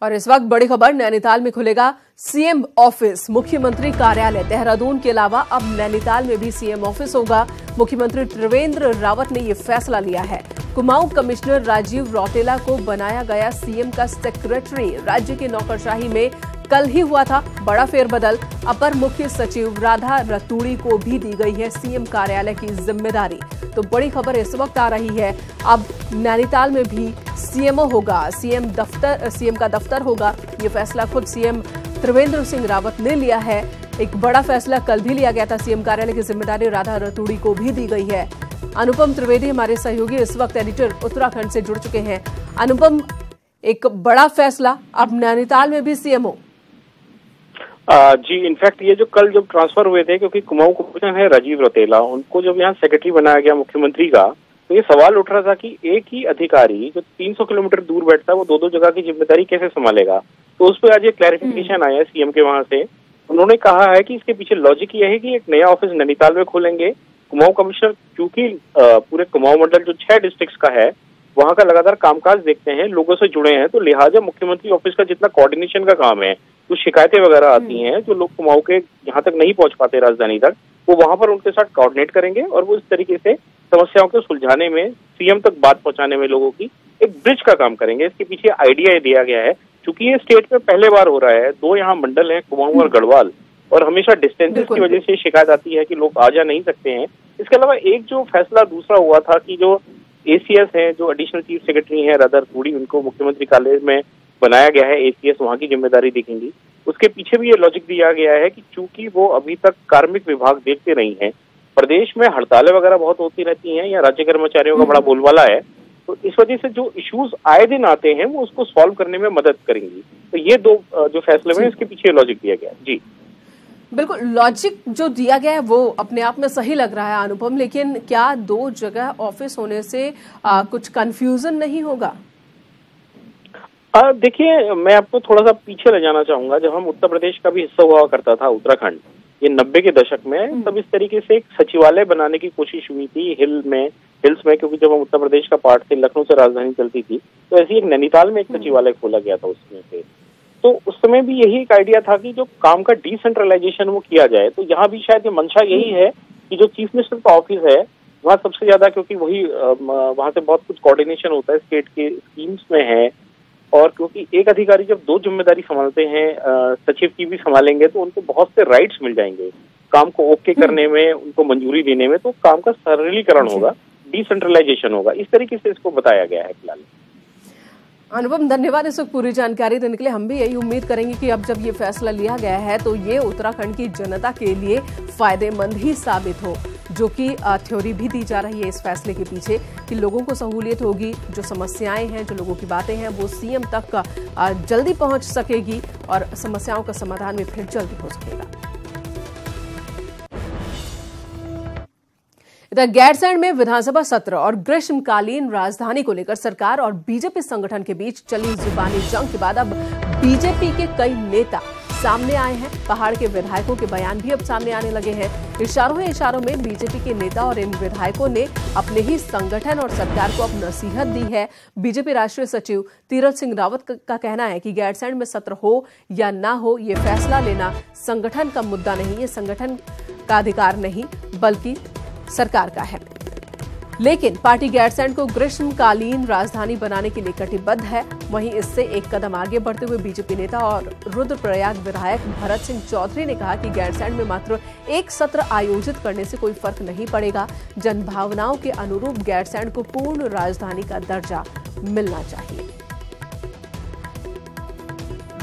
और इस वक्त बड़ी खबर, नैनीताल में खुलेगा सीएम ऑफिस। मुख्यमंत्री कार्यालय देहरादून के अलावा अब नैनीताल में भी सीएम ऑफिस होगा। मुख्यमंत्री त्रिवेंद्र रावत ने ये फैसला लिया है। कुमाऊं कमिश्नर राजीव रौतेला को बनाया गया सीएम का सेक्रेटरी। राज्य की नौकरशाही में कल ही हुआ था बड़ा फेरबदल। अपर मुख्य सचिव राधा रतूड़ी को भी दी गई है सीएम कार्यालय की जिम्मेदारी। तो बड़ी खबर इस वक्त आ रही है, अब नैनीताल में भी सीएमओ होगा, सीएम का दफ्तर होगा। ये फैसला खुद सीएम त्रिवेंद्र सिंह रावत ने लिया है। एक बड़ा फैसला कल भी लिया गया था। सीएम कार्यालय की जिम्मेदारी राधा रतूड़ी को भी दी गई है। अनुपम त्रिवेदी हमारे सहयोगी इस वक्त एडिटर उत्तराखंड से जुड़ चुके हैं। अनुपम, एक बड़ा फैसला, अब नैनीताल में भी सीएमओ। जी, इनफैक्ट ये जो कल जब ट्रांसफर हुए थे, क्योंकि कुमाऊं कमिश्नर है राजीव रौतेला, उनको जब यहाँ सेक्रेटरी बनाया गया मुख्यमंत्री का, तो ये सवाल उठ रहा था कि एक ही अधिकारी जो 300 किलोमीटर दूर बैठता है वो दो जगह की जिम्मेदारी कैसे संभालेगा। तो उस पर आज ये क्लैरिफिकेशन आया है सीएम के वहां से। उन्होंने कहा है कि इसके पीछे लॉजिक ये है कि एक नया ऑफिस नैनीताल में खोलेंगे। कुमाऊं कमिश्नर क्योंकि पूरे कुमाऊं मंडल जो 6 डिस्ट्रिक्ट्स का है वहां का लगातार कामकाज देखते हैं, लोगों से जुड़े हैं, तो लिहाजा मुख्यमंत्री ऑफिस का जितना कोऑर्डिनेशन का काम है, कुछ शिकायतें वगैरह आती हैं जो लोग कुमाऊं के यहाँ तक नहीं पहुंच पाते राजधानी तक, वो वहां पर उनके साथ कोऑर्डिनेट करेंगे और वो इस तरीके से समस्याओं को सुलझाने में, सीएम तक बात पहुंचाने में लोगों की एक ब्रिज का काम करेंगे। इसके पीछे आइडिया ये दिया गया है। क्योंकि ये स्टेट में पहले बार हो रहा है, 2 यहाँ मंडल है, कुमाऊं और गढ़वाल, और हमेशा डिस्टेंसेस की वजह से शिकायत आती है कि लोग आ जा नहीं सकते हैं। इसके अलावा एक जो फैसला दूसरा हुआ था कि जो एसीएस है, जो एडिशनल चीफ सेक्रेटरी है राधा रतूड़ी, उनको मुख्यमंत्री कार्यालय में बनाया गया है, एसीएस वहां की जिम्मेदारी देखेंगी। उसके पीछे भी ये लॉजिक दिया गया है कि चूंकि वो अभी तक कार्मिक विभाग देखते नहीं है, प्रदेश में हड़तालें वगैरह बहुत होती रहती हैं या राज्य कर्मचारियों का बड़ा बोलबाला है, तो इस वजह से जो इश्यूज आए दिन आते हैं वो उसको सॉल्व करने में मदद करेंगी। तो ये 2 जो फैसले में इसके पीछे लॉजिक दिया गया। जी बिल्कुल, लॉजिक जो दिया गया है वो अपने आप में सही लग रहा है अनुपम, लेकिन क्या 2 जगह ऑफिस होने से कुछ कंफ्यूजन नहीं होगा? देखिए, मैं आपको थोड़ा सा पीछे ले जाना चाहूंगा। जब हम उत्तर प्रदेश का भी हिस्सा हुआ करता था उत्तराखंड, ये 90 के दशक में, तब इस तरीके से एक सचिवालय बनाने की कोशिश हुई थी हिल्स में, क्योंकि जब हम उत्तर प्रदेश का पार्ट थे, लखनऊ से राजधानी चलती थी, तो ऐसी एक नैनीताल में एक सचिवालय खोला गया था उसमें से। तो उस समय भी यही एक आइडिया था कि जो काम का डिसेंट्रलाइजेशन वो किया जाए। तो यहाँ भी शायद ये मंशा यही है कि जो चीफ मिनिस्टर का ऑफिस है वहाँ सबसे ज्यादा, क्योंकि वही वहाँ से बहुत कुछ कोऑर्डिनेशन होता है, स्टेट के स्कीम्स में है, और क्योंकि एक अधिकारी जब 2 जिम्मेदारी संभालते हैं, सचिव की भी संभालेंगे, तो उनको बहुत से राइट्स मिल जाएंगे काम को ओके करने में, उनको मंजूरी देने में। तो काम का सरलीकरण होगा, डिसेंट्रलाइजेशन होगा, इस तरीके से इसको बताया गया है फिलहाल। अनुपम, धन्यवाद इस वक्त पूरी जानकारी देने के लिए। हम भी यही उम्मीद करेंगे कि अब जब ये फैसला लिया गया है तो ये उत्तराखंड की जनता के लिए फायदेमंद ही साबित हो, जो कि थ्योरी भी दी जा रही है इस फैसले के पीछे कि लोगों को सहूलियत होगी, जो समस्याएं हैं, जो लोगों की बातें हैं, वो सीएम तक जल्दी पहुंच सकेगी और समस्याओं का समाधान भी फिर जल्दी हो सकेगा। इधर गैरसैंण में विधानसभा सत्र और ग्रीष्मकालीन राजधानी को लेकर सरकार और बीजेपी संगठन के बीच चली जुबानी जंग के बाद अब बीजेपी के कई नेता सामने आए हैं। पहाड़ के विधायकों के बयान भी अब सामने आने लगे हैं। इशारों में बीजेपी के नेता और इन विधायकों ने अपने ही संगठन और सरकार को अब नसीहत दी है। बीजेपी राष्ट्रीय सचिव तीरथ सिंह रावत का कहना है कि गैरसैंण में सत्र हो या ना हो, ये फैसला लेना संगठन का मुद्दा नहीं, ये संगठन का अधिकार नहीं बल्कि सरकार का है। लेकिन पार्टी गैरसैंण को ग्रीष्मकालीन राजधानी बनाने के लिए कटिबद्ध है। वहीं इससे एक कदम आगे बढ़ते हुए बीजेपी नेता और रुद्रप्रयाग विधायक भरत सिंह चौधरी ने कहा कि गैरसैंण में मात्र एक सत्र आयोजित करने से कोई फर्क नहीं पड़ेगा। जनभावनाओं के अनुरूप गैरसैंण को पूर्ण राजधानी का दर्जा मिलना चाहिए।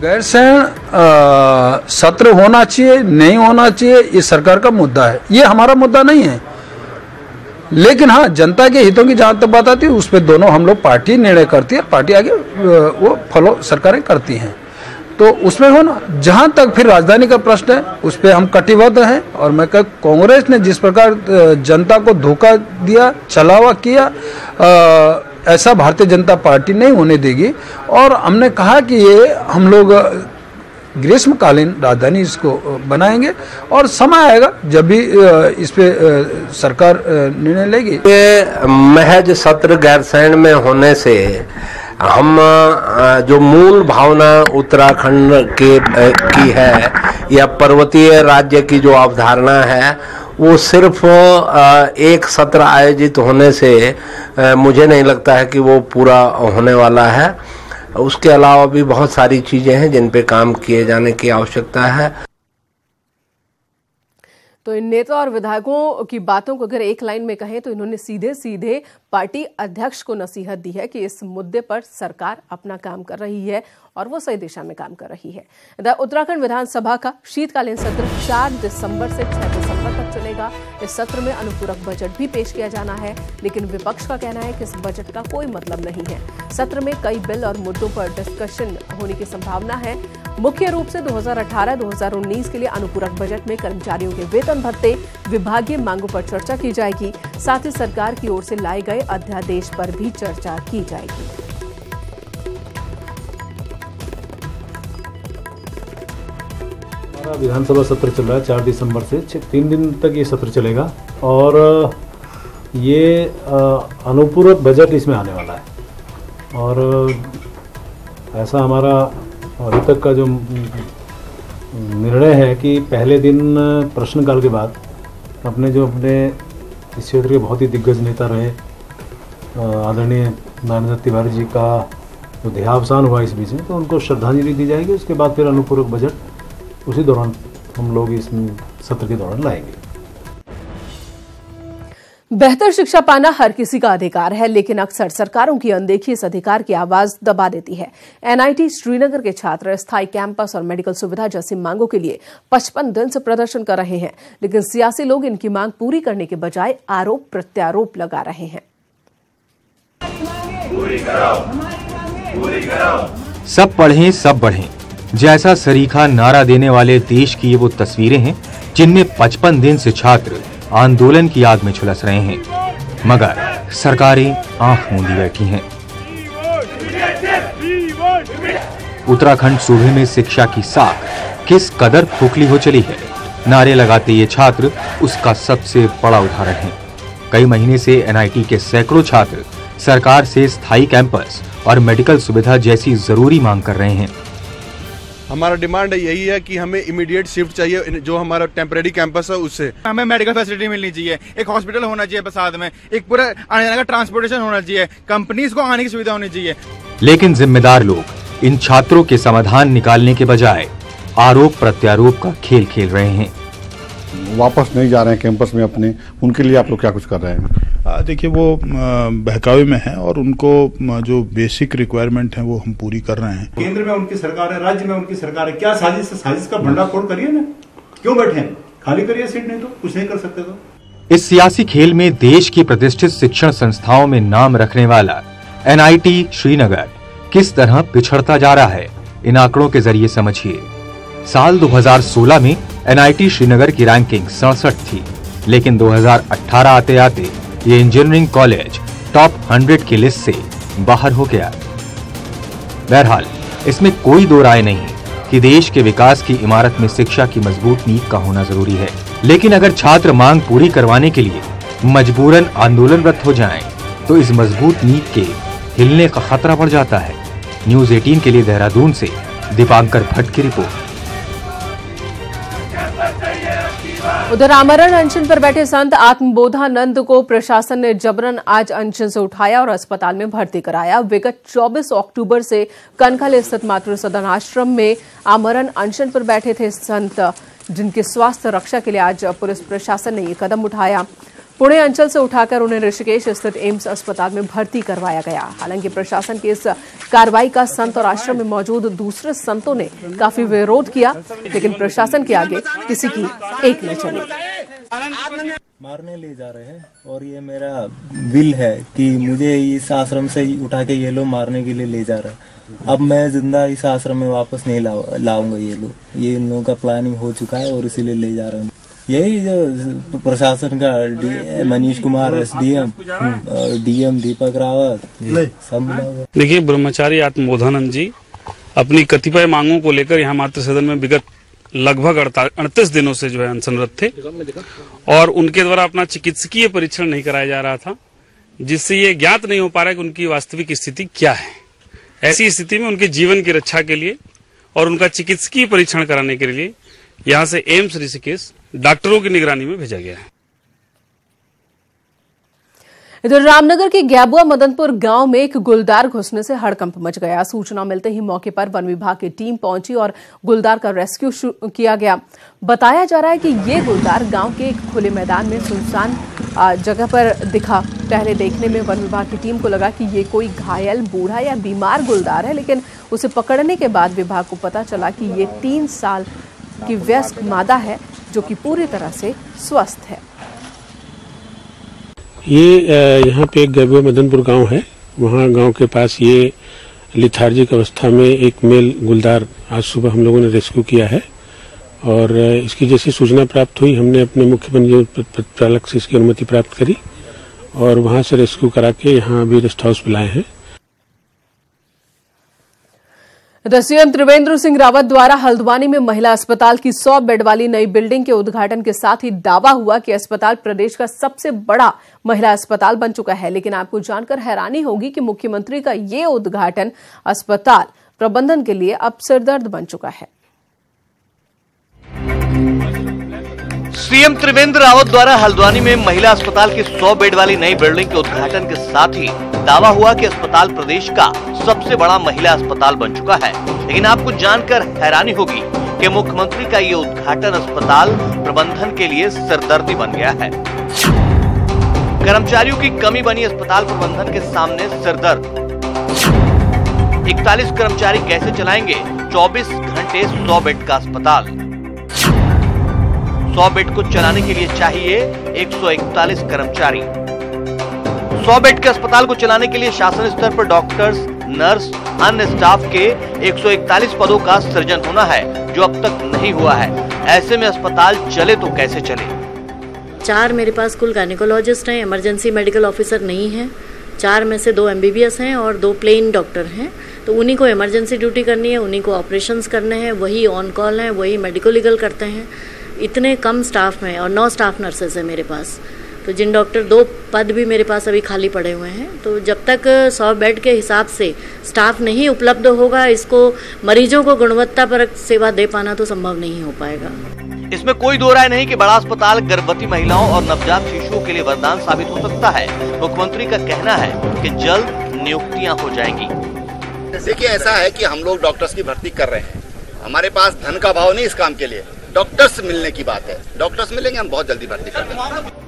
गैरसैंण सत्र होना चाहिए, नहीं होना चाहिए, ये सरकार का मुद्दा है, ये हमारा मुद्दा नहीं है। लेकिन हाँ, जनता के हितों की जहां तक बात आती है उस पर दोनों हम लोग पार्टी निर्णय करती है, पार्टी आगे वो फॉलो सरकारें करती हैं, तो उसमें हो ना। जहां तक फिर राजधानी का प्रश्न है उस पर हम कटिबद्ध हैं। और मैं कह, कांग्रेस ने जिस प्रकार जनता को धोखा दिया, छलावा किया, ऐसा भारतीय जनता पार्टी नहीं होने देगी। और हमने कहा कि ये हम लोग ग्रीष्मकालीन राजधानी इसको बनाएंगे और समय आएगा जब भी इस पे सरकार निर्णय लेगी। ये महज सत्र गैरसैंण में होने से हम जो मूल भावना उत्तराखंड की है या पर्वतीय राज्य की जो अवधारणा है, वो सिर्फ एक सत्र आयोजित होने से मुझे नहीं लगता है कि वो पूरा होने वाला है। उसके अलावा भी बहुत सारी चीजें हैं जिन पे काम किए जाने की आवश्यकता है। तो इन नेता और विधायकों की बातों को अगर एक लाइन में कहें तो इन्होंने सीधे सीधे पार्टी अध्यक्ष को नसीहत दी है कि इस मुद्दे पर सरकार अपना काम कर रही है और वो सही दिशा में काम कर रही है। इधर उत्तराखंड विधानसभा का शीतकालीन सत्र 4 दिसंबर से 6 दिसंबर तक चलेगा। इस सत्र में अनुपूरक बजट भी पेश किया जाना है, लेकिन विपक्ष का कहना है कि इस बजट का कोई मतलब नहीं है। सत्र में कई बिल और मुद्दों पर डिस्कशन होने की संभावना है। मुख्य रूप से 2018-2019 के लिए अनुपूरक बजट में कर्मचारियों के वेतन भत्ते, विभागीय मांगों पर चर्चा की जाएगी। साथ ही सरकार की ओर से लाए गए अध्यादेश पर भी चर्चा की जाएगी। हमारा विधानसभा सत्र चल रहा है 4 दिसंबर से 3 दिन तक ये सत्र चलेगा और ये अनुपूरक बजट इसमें आने वाला है। और ऐसा हमारा अभी तक का जो निर्णय है कि पहले दिन प्रश्नकाल के बाद अपने इस क्षेत्र के बहुत ही दिग्गज नेता रहे आदरणीय नारायण दत्त तिवारी जी का जो देहावसान हुआ इस बीच में, तो उनको श्रद्धांजलि दी जाएगी। उसके बाद फिर अनुपूरक बजट उसी दौरान हम लोग इस सत्र के दौरान लाएंगे। बेहतर शिक्षा पाना हर किसी का अधिकार है, लेकिन अक्सर सरकारों की अनदेखी इस अधिकार की आवाज दबा देती है। एनआईटी श्रीनगर के छात्र स्थायी कैंपस और मेडिकल सुविधा जैसी मांगों के लिए 55 दिन से प्रदर्शन कर रहे हैं, लेकिन सियासी लोग इनकी मांग पूरी करने के बजाय आरोप प्रत्यारोप लगा रहे हैं। सब पढ़ें सब बढ़ें जैसा सरीखा नारा देने वाले देश की ये वो तस्वीरें हैं जिनमें 55 दिन से छात्र आंदोलन की आग में झुलस रहे हैं, मगर सरकारें आंख मूंदी बैठी हैं। उत्तराखंड सूबे में शिक्षा की साख किस कदर खोखली हो चली है, नारे लगाते ये छात्र उसका सबसे बड़ा उदाहरण हैं। कई महीने से एनआईटी के सैकड़ों छात्र सरकार से स्थायी कैंपस और मेडिकल सुविधा जैसी जरूरी मांग कर रहे हैं। हमारा डिमांड यही है कि हमें इमीडिएट शिफ्ट चाहिए, जो हमारा टेम्परेरी कैंपस है उससे हमें मेडिकल फैसिलिटी मिलनी चाहिए, एक हॉस्पिटल होना चाहिए साथ में, एक पूरा आने जाने का ट्रांसपोर्टेशन होना चाहिए, कंपनीज को आने की सुविधा होनी चाहिए। लेकिन जिम्मेदार लोग इन छात्रों के समाधान निकालने के बजाय आरोप प्रत्यारोप का खेल खेल रहे हैं। वापस नहीं जा रहे हैं कैंपस में अपने, उनके लिए आप लोग क्या कुछ कर रहे हैं? देखिए, वो बहकावे में है और उनको जो बेसिक रिक्वायरमेंट है वो हम पूरी कर रहे हैं। केंद्र में उनकी सरकार है, राज्य में उनकी सरकार है, क्या साजिश का भंडाफोड़ करिए ना, क्यों बैठे हैं, खाली करिए सीट, नहीं तो कुछ नहीं कर सकते। तो इस सियासी खेल में देश की प्रतिष्ठित शिक्षण संस्थाओं में नाम रखने वाला एनआईटी श्रीनगर किस तरह पिछड़ता जा रहा है, इन आंकड़ों के जरिए समझिए। साल 2016 में एनआईटी श्रीनगर की रैंकिंग 67 थी, लेकिन 2018 आते आते ये इंजीनियरिंग कॉलेज टॉप 100 की लिस्ट से बाहर हो गया। बहरहाल इसमें कोई दो राय नहीं कि देश के विकास की इमारत में शिक्षा की मजबूत नींव का होना जरूरी है, लेकिन अगर छात्र मांग पूरी करवाने के लिए मजबूरन आंदोलनरत हो जाएं, तो इस मजबूत नींव के हिलने का खतरा बढ़ जाता है। न्यूज 18 के लिए देहरादून से दीपांकर भट्ट की रिपोर्ट। उधर आमरण अनशन पर बैठे संत आत्मबोधानंद को प्रशासन ने जबरन आज अनशन से उठाया और अस्पताल में भर्ती कराया। विगत 24 अक्टूबर से कनखल स्थित मातृ सदन आश्रम में आमरण अनशन पर बैठे थे संत, जिनके स्वास्थ्य रक्षा के लिए आज पुलिस प्रशासन ने ये कदम उठाया। पुणे अंचल से उठाकर उन्हें ऋषिकेश स्थित एम्स अस्पताल में भर्ती करवाया गया। हालांकि प्रशासन की इस कार्रवाई का संत और आश्रम में मौजूद दूसरे संतों ने काफी विरोध किया, लेकिन प्रशासन के आगे किसी की एक न चली। मारने ले जा रहे हैं और ये मेरा विल है कि मुझे इस आश्रम से उठा के ये लोग मारने के लिए ले जा रहे हैं। अब मैं जिंदा इस आश्रम में वापस नहीं लाऊंगा। ये इन लोगों का प्लानिंग हो चुका है और इसीलिए ले जा रहे हैं। यही जो प्रशासन का मनीष कुमार एसडीएम, डीएम दीपक रावत, सब लोग। देखिए, ब्रह्मचारी आत्मबोधानंद जी अपनी कतिपय मांगों को लेकर यहाँ मातृ सदन में विगत लगभग 38 दिनों से जो है अनशनरत थे और उनके द्वारा अपना चिकित्सकीय परीक्षण नहीं कराया जा रहा था, जिससे ये ज्ञात नहीं हो पा रहा है कि उनकी वास्तविक स्थिति क्या है। ऐसी स्थिति में उनके जीवन की रक्षा के लिए और उनका चिकित्सकीय परीक्षण कराने के लिए यहाँ से एम्स ऋषिकेश डॉक्टरों की निगरानी में भेजा गया है। इधर रामनगर के गैबुआ मदनपुर गांव में एक गुलदार घुसने से हड़कंप मच गया। सूचना मिलते ही मौके पर वन विभाग की टीम पहुंची और गुलदार का रेस्क्यू किया गया। बताया जा रहा है कि ये गुलदार गांव के एक खुले मैदान में सुनसान जगह पर दिखा। पहले देखने में वन विभाग की टीम को लगा कि ये कोई घायल, बूढ़ा या बीमार गुलदार है, लेकिन उसे पकड़ने के बाद विभाग को पता चला कि ये 3 साल की वयस्क मादा है जो कि पूरी तरह से स्वस्थ है। ये यहाँ पे एक गैबुआ मदनपुर गांव है। वहाँ गांव के पास ये लिथार्जिक अवस्था में एक मेल गुलदार आज सुबह हम लोगों ने रेस्क्यू किया है और इसकी जैसी सूचना प्राप्त हुई हमने अपने मुख्य वन प्रचालक से इसकी अनुमति प्राप्त करी और वहाँ से रेस्क्यू करा के यहाँ अभी रेस्ट हाउस में लाए हैं। सीएम त्रिवेंद्र सिंह रावत द्वारा हल्द्वानी में महिला अस्पताल की 100 बेड वाली नई बिल्डिंग के उद्घाटन के साथ ही दावा हुआ कि अस्पताल प्रदेश का सबसे बड़ा महिला अस्पताल बन चुका है। लेकिन आपको जानकर हैरानी होगी कि मुख्यमंत्री का ये उद्घाटन अस्पताल प्रबंधन के लिए अब सिरदर्द बन चुका है। सीएम त्रिवेंद्र रावत द्वारा हल्द्वानी में महिला अस्पताल की 100 बेड वाली नई बिल्डिंग के उद्घाटन के साथ ही दावा हुआ कि अस्पताल प्रदेश का सबसे बड़ा महिला अस्पताल बन चुका है। लेकिन आपको जानकर हैरानी होगी कि मुख्यमंत्री का ये उद्घाटन अस्पताल प्रबंधन के लिए सिरदर्दी बन गया है। कर्मचारियों की कमी बनी अस्पताल प्रबंधन के सामने सिरदर्द। 41 कर्मचारी कैसे चलाएंगे 24 घंटे 100 बेड का अस्पताल। 100 बेड को चलाने के लिए चाहिए 141 कर्मचारी। 100 बेड के अस्पताल को चलाने के लिए शासन स्तर पर डॉक्टर्स, नर्स, अन्य स्टाफ के 141 पदों का सृजन होना है, जो अब तक नहीं हुआ है। ऐसे में अस्पताल चले तो कैसे चले। 4 मेरे पास कुल गायनेकोलॉजिस्ट हैं, इमरजेंसी मेडिकल ऑफिसर नहीं है। 4 में से 2 MBBS हैं और 2 प्लेन डॉक्टर हैं। तो उन्हीं को इमरजेंसी ड्यूटी करनी है, उन्हीं को ऑपरेशंस करने हैं, वही ऑन कॉल हैं, वही मेडिको लीगल करते हैं। इतने कम स्टाफ में और 9 स्टाफ नर्सेज है मेरे पास। तो जिन डॉक्टर 2 पद भी मेरे पास अभी खाली पड़े हुए हैं। तो जब तक 100 बेड के हिसाब से स्टाफ नहीं उपलब्ध होगा, इसको मरीजों को गुणवत्तापरक सेवा दे पाना तो संभव नहीं हो पाएगा। इसमें कोई दो राय नहीं कि बड़ा अस्पताल गर्भवती महिलाओं और नवजात शिशुओं के लिए वरदान साबित हो सकता है। मुख्यमंत्री का कहना है कि जल्द नियुक्तियां हो जाएंगी। देखिए, ऐसा है कि हम लोग डॉक्टर्स की भर्ती कर रहे हैं। हमारे पास धन का भाव नहीं इस काम के लिए, डॉक्टर्स मिलने की बात है। डॉक्टर्स मिलेंगे, हम बहुत जल्दी भर्ती कर देंगे।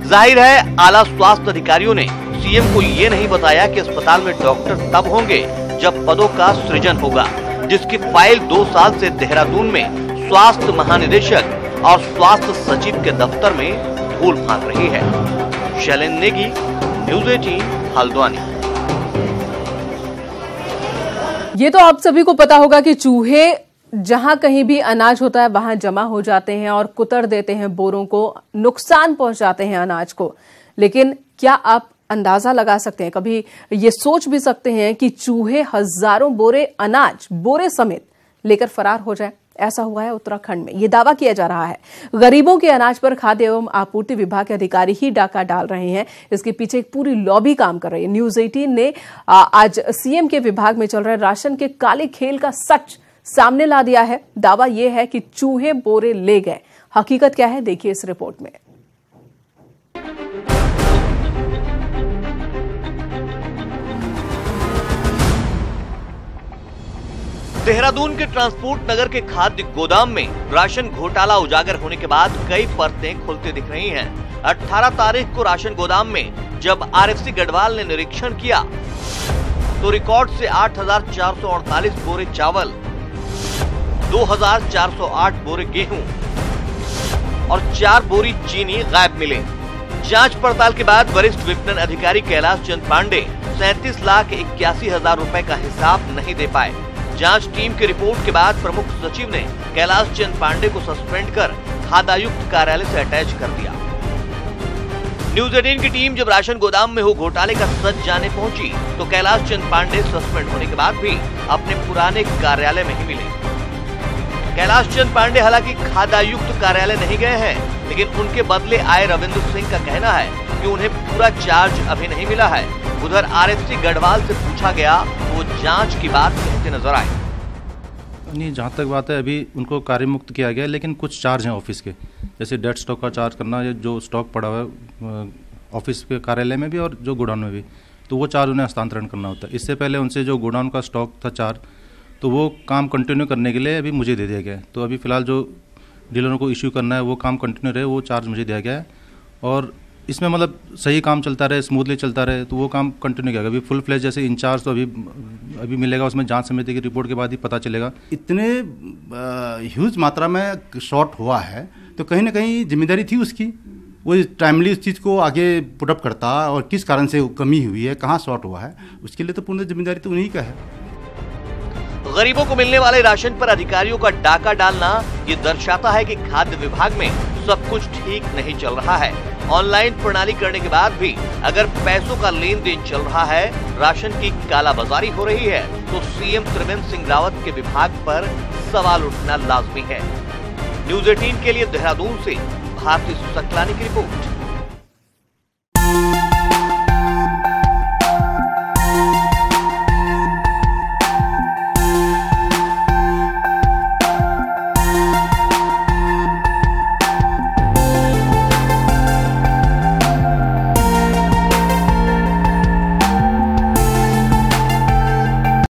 जाहिर है आला स्वास्थ्य अधिकारियों ने सीएम को ये नहीं बताया कि अस्पताल में डॉक्टर तब होंगे जब पदों का सृजन होगा, जिसकी फाइल 2 साल से देहरादून में स्वास्थ्य महानिदेशक और स्वास्थ्य सचिव के दफ्तर में धूल भाग रही है। शैलेंद्र नेगी, न्यूज़ 18 हल्द्वानी। ये तो आप सभी को पता होगा कि चूहे जहां कहीं भी अनाज होता है वहां जमा हो जाते हैं और कुतर देते हैं बोरों को, नुकसान पहुंचाते हैं अनाज को। लेकिन क्या आप अंदाजा लगा सकते हैं, कभी ये सोच भी सकते हैं कि चूहे हजारों बोरे अनाज बोरे समेत लेकर फरार हो जाए? ऐसा हुआ है उत्तराखंड में, ये दावा किया जा रहा है। गरीबों के अनाज पर खाद्य एवं आपूर्ति विभाग के अधिकारी ही डाका डाल रहे हैं। इसके पीछे एक पूरी लॉबी काम कर रही है। न्यूज़ 18 ने आज सीएम के विभाग में चल रहे राशन के काले खेल का सच सामने ला दिया है। दावा यह है कि चूहे बोरे ले गए। हकीकत क्या है, देखिए इस रिपोर्ट में। देहरादून के ट्रांसपोर्ट नगर के खाद्य गोदाम में राशन घोटाला उजागर होने के बाद कई परतें खुलती दिख रही हैं। 18 तारीख को राशन गोदाम में जब RFC गढ़वाल ने निरीक्षण किया तो रिकॉर्ड से 8,448 बोरे चावल, 2,408 बोरे गेहूं और 4 बोरी चीनी गायब मिले। जांच पड़ताल के बाद वरिष्ठ विपणन अधिकारी कैलाश चंद पांडे 37,81,000 रुपए का हिसाब नहीं दे पाए। जांच टीम की रिपोर्ट के बाद प्रमुख सचिव ने कैलाश चंद पांडे को सस्पेंड कर खाद्यायुक्त कार्यालय से अटैच कर दिया। न्यूज़ 18 की टीम जब राशन गोदाम में हो घोटाले का सच जाने पहुंची तो कैलाश चंद पांडे सस्पेंड होने के बाद भी अपने पुराने कार्यालय में ही मिले। कैलाश चंद पांडे हालांकि खाद्यायुक्त कार्यालय नहीं गए हैं, लेकिन उनके बदले आए रविंद्र सिंह का कहना है कि उन्हें पूरा चार्ज अभी नहीं मिला है। उधर RFC गढ़वाल से पूछा गया वो जांच की बात कहते नजर आए। नहीं, जहाँ तक बात है अभी उनको कार्य मुक्त किया गया, लेकिन कुछ चार्ज हैं ऑफिस के, जैसे डेड स्टॉक का चार्ज करना, या जो स्टॉक पड़ा हुआ है ऑफिस के कार्यालय में भी और जो गोडाउन में भी, तो वो चार्ज उन्हें हस्तांतरण करना होता है। इससे पहले उनसे जो गोडाउन का स्टॉक था चार्ज, तो वो काम कंटिन्यू करने के लिए अभी मुझे दे दिया गया है। तो अभी फिलहाल जो डीलरों को इश्यू करना है वो काम कंटिन्यू रहे, वो चार्ज मुझे दिया गया है। और इसमें मतलब सही काम चलता रहे, स्मूथली चलता रहे, तो वो काम कंटिन्यू किया गया। अभी फुल फ्लेज जैसे इंचार्ज तो अभी मिलेगा, उसमें जांच समिति की रिपोर्ट के बाद ही पता चलेगा। इतने ह्यूज मात्रा में शॉर्ट हुआ है तो कहीं ना कहीं जिम्मेदारी थी उसकी, वो टाइमली उस चीज़ को आगे पुटअप करता, और किस कारण से कमी हुई है, कहाँ शॉर्ट हुआ है, उसके लिए तो पूर्ण जिम्मेदारी तो उन्हीं का है। गरीबों को मिलने वाले राशन पर अधिकारियों का डाका डालना ये दर्शाता है कि खाद्य विभाग में सब कुछ ठीक नहीं चल रहा है। ऑनलाइन प्रणाली करने के बाद भी अगर पैसों का लेन देन चल रहा है, राशन की कालाबाजारी हो रही है, तो सीएम त्रिवेंद्र सिंह रावत के विभाग पर सवाल उठना लाजमी है। न्यूज़ 18 के लिए देहरादून से भारती सुसकलानी की रिपोर्ट।